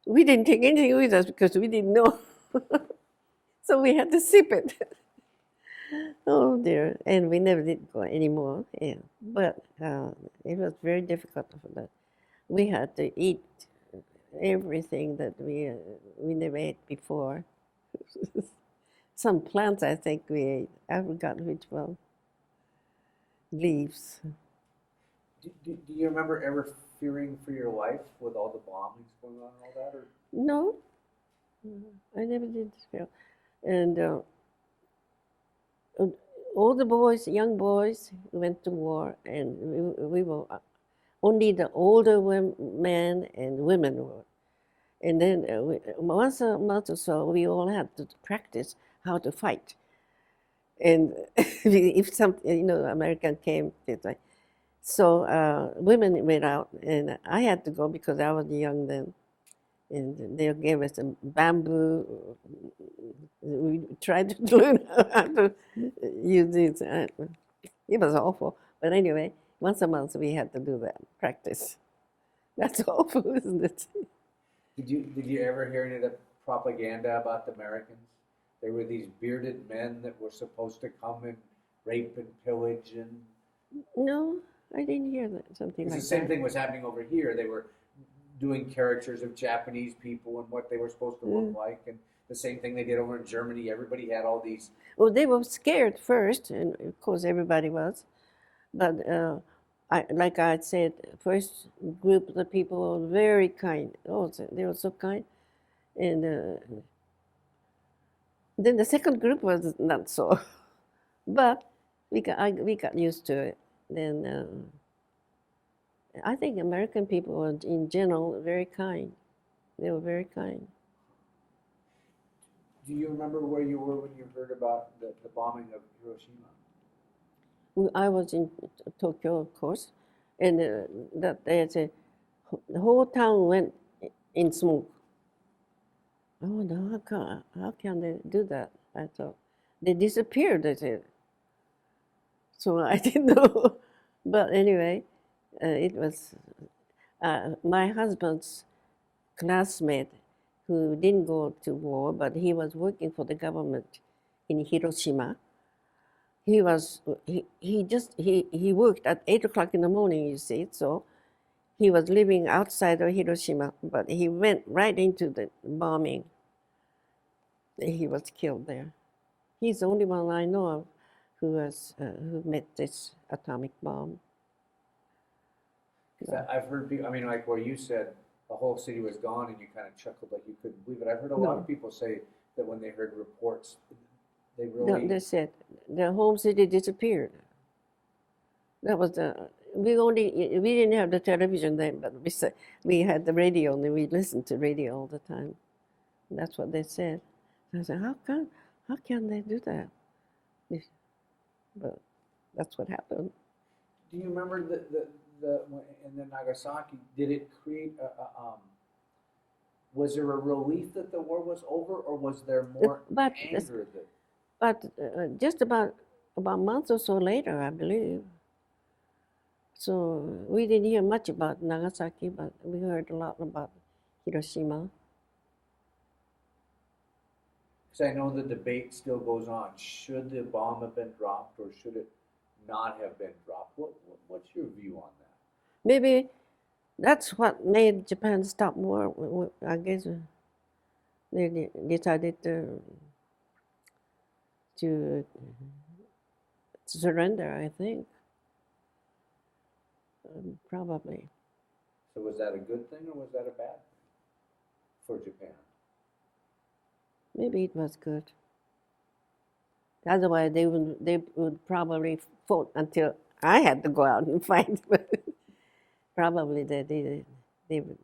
We didn't take anything with us because we didn't know. So we had to sip it. Oh dear. And we never did go anymore. Yeah. But it was very difficult for that. We had to eat everything that we never ate before. Some plants I think we ate. I forgot which one. Leaves. Do you remember ever fearing for your life with all the bombings going on and all that? Or? No, I never did feel. And all the boys, young boys, went to war, and we were only the older men and women were. And then once a month or so, we all had to practice how to fight. And if some, American came, it's like, So women went out, and I had to go because I was young then. And they gave us some bamboo. We tried to learn how to use it. It was awful. But anyway, once a month we had to do that, practice. That's awful, isn't it? Did you ever hear any of the propaganda about the Americans? There were these bearded men that were supposed to come and rape and pillage, and No, I didn't hear that, something because like the same that. thing was happening over here. They were doing characters of Japanese people and what they were supposed to look like, and the same thing they did over in Germany. Everybody had all these. Well, they were scared first, and of course everybody was. But like I said, first group of the people were very kind. Oh, they were so kind. And then the second group was not so. But we got used to it. Then I think American people were in general very kind. They were very kind. Do you remember where you were when you heard about the bombing of Hiroshima? I was in Tokyo, of course, and that there's a the whole town went in smoke. Oh no, how can they do that? I thought they disappeared. I said, so I didn't know. But anyway, it was my husband's classmate who didn't go to war, but he was working for the government in Hiroshima. He worked at 8 o'clock in the morning, you see, so he was living outside of Hiroshima, but he went right into the bombing. He was killed there. He's the only one I know of who met this atomic bomb. I've heard people, I mean, like where you said the whole city was gone and you kind of chuckled like you couldn't believe it. I've heard a lot No. of people say that when they heard reports, they No, really. they said the whole city disappeared. That was we didn't have the television then, but we had the radio and we listened to radio all the time. That's what they said. I said, how can they do that? But that's what happened. Do you remember in the Nagasaki, did it create was there a relief that the war was over, or was there more But anger that? but just about a month or so later, I believe. So we didn't hear much about Nagasaki, but we heard a lot about Hiroshima. Because I know the debate still goes on. Should the bomb have been dropped, or should it not have been dropped? What's your view on that? Maybe that's what made Japan stop war. I guess they decided to surrender, I think. Probably. So was that a good thing, or was that a bad thing for Japan? Maybe it was good. Otherwise, they would probably fought until I had to go out and fight. Probably they would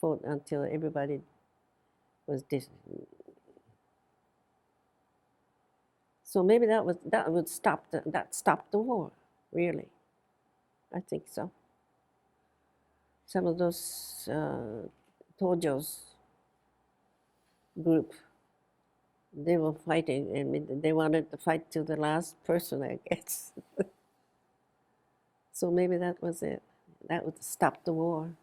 fought until everybody was So maybe that would stop the war, really. I think so. Some of those Tojo's group, they were fighting, and they wanted to fight to the last person, I guess. So maybe that was it. That would stop the war.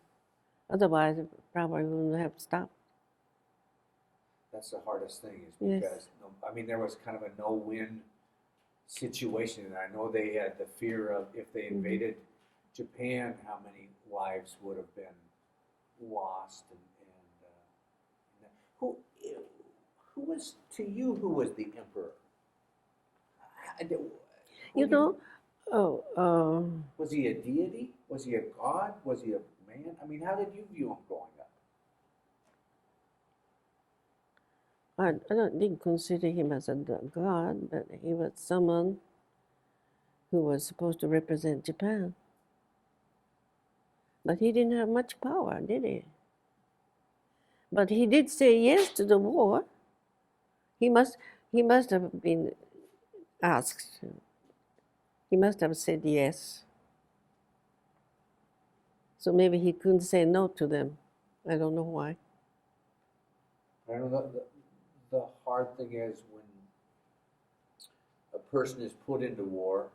Otherwise, it probably wouldn't have stopped. That's the hardest thing, is Yes. because I mean there was kind of a no-win situation, and I know they had the fear of if they invaded Japan, how many lives would have been lost, and who was to you who was the emperor? You know, Was he a deity? Was he a god? Was he a man? I mean, how did you view him growing up? didn't consider him as a god, but he was someone who was supposed to represent Japan. But he didn't have much power, did he? But he did say yes to the war. He must have been asked. He must have said yes. So maybe he couldn't say no to them. I don't know why. I don't know, the hard thing is when a person is put into war,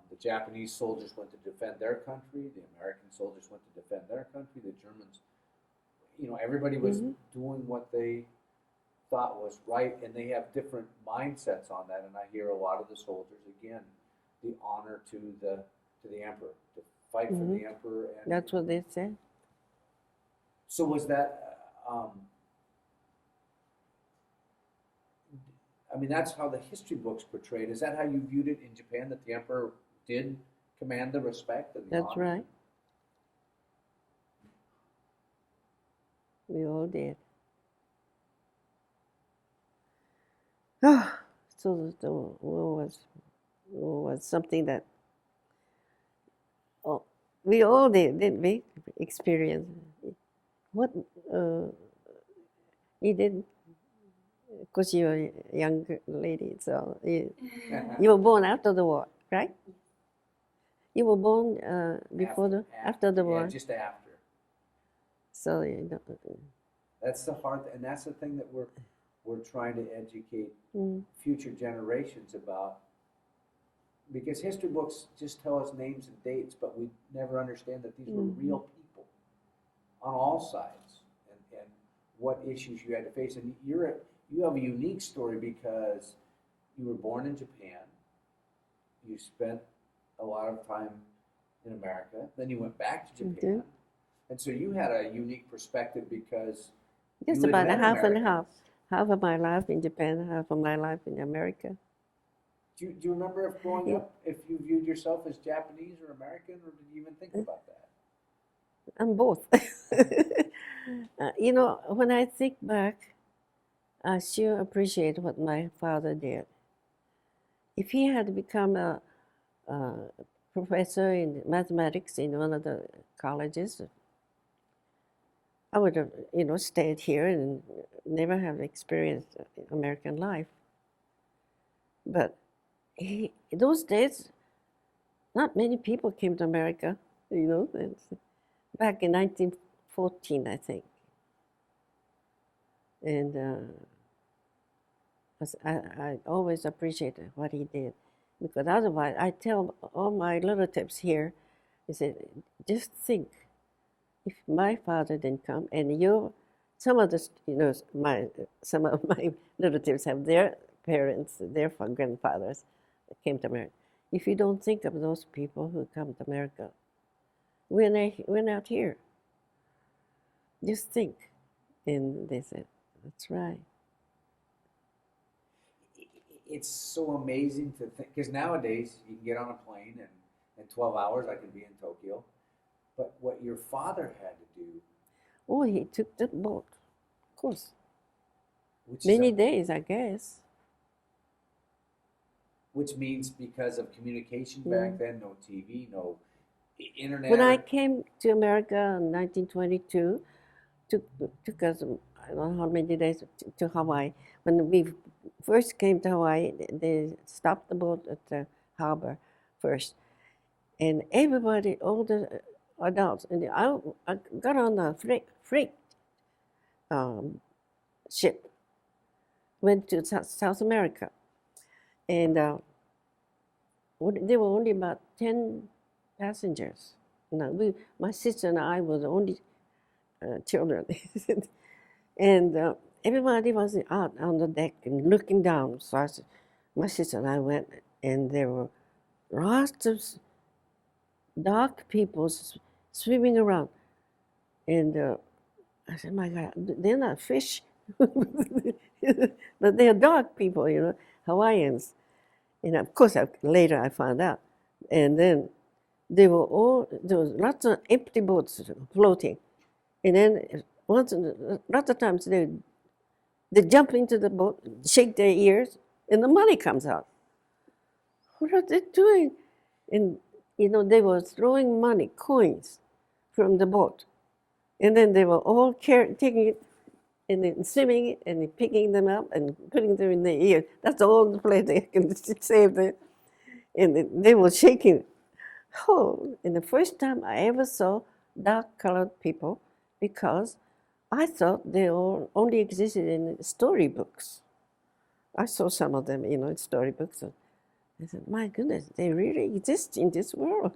the Japanese soldiers went to defend their country, the American soldiers went to defend their country, the Germans, everybody was doing what they thought was right, and they have different mindsets on that. And I hear a lot of the soldiers, again, the honor to the emperor, to fight for the emperor. And That's what they said. so was that, that's how the history books portrayed. Is that how you viewed it in Japan, that the emperor did command the respect and the That's honor? right. We all did. So the war was something that we all did, didn't we? Experience. What you did, because you're a young lady, so you were born after the war, right? You were born before after the war. Yeah, just after. So you know. That's the hard, and that's the thing that we're trying to educate future generations about, because history books just tell us names and dates, but we never understand that these were real people on all sides, and what issues you had to face. And you have a unique story because you were born in Japan, you spent a lot of time in America, then you went back to Japan, and so you had a unique perspective because just about a half and a half. Half of my life in Japan, half of my life in America. Do you remember if growing up, if you viewed yourself as Japanese or American, or did you even think about that? I'm both. When I think back, I sure appreciate what my father did. If he had become a professor in mathematics in one of the colleges, I would have, stayed here and never have experienced American life. But those days, not many people came to America, back in 1914, I think. And I always appreciated what he did, because otherwise, I tell all my relatives here, I said, just think, if my father didn't come, and some of my relatives have their parents, their grandfathers that came to America. If you don't think of those people who come to America, we're not here. Just think. And they said, that's right. It's so amazing to think, because nowadays you can get on a plane and in 12 hours I can be in Tokyo. But what your father had to do... Oh, he took the boat, of course. Many days, I guess. Which means because of communication back then, no TV, no internet. When I came to America in 1922, took us, I don't know how many days to Hawaii. When we first came to Hawaii, they stopped the boat at the harbor first. And everybody, all the adults, and I got on a freight ship, went to South America. And there were only about 10 passengers. My sister and I were the only children. And everybody was out on the deck and looking down. So my sister and I went, and there were lots of dark people swimming around. And I said, my God, they're not fish. But they're dark people, Hawaiians. And of course, later I found out. And then there was lots of empty boats floating. And then lots of times they jump into the boat, shake their ears, and the money comes out. What are they doing? And, they were throwing money, coins, from the boat. And then they were all taking it and then swimming it and then picking them up and putting them in their ears. That's all the place they can save them. And they were shaking. Oh, and the first time I ever saw dark-colored people because I thought they all only existed in storybooks. I saw some of them, in storybooks. And I said, my goodness, they really exist in this world.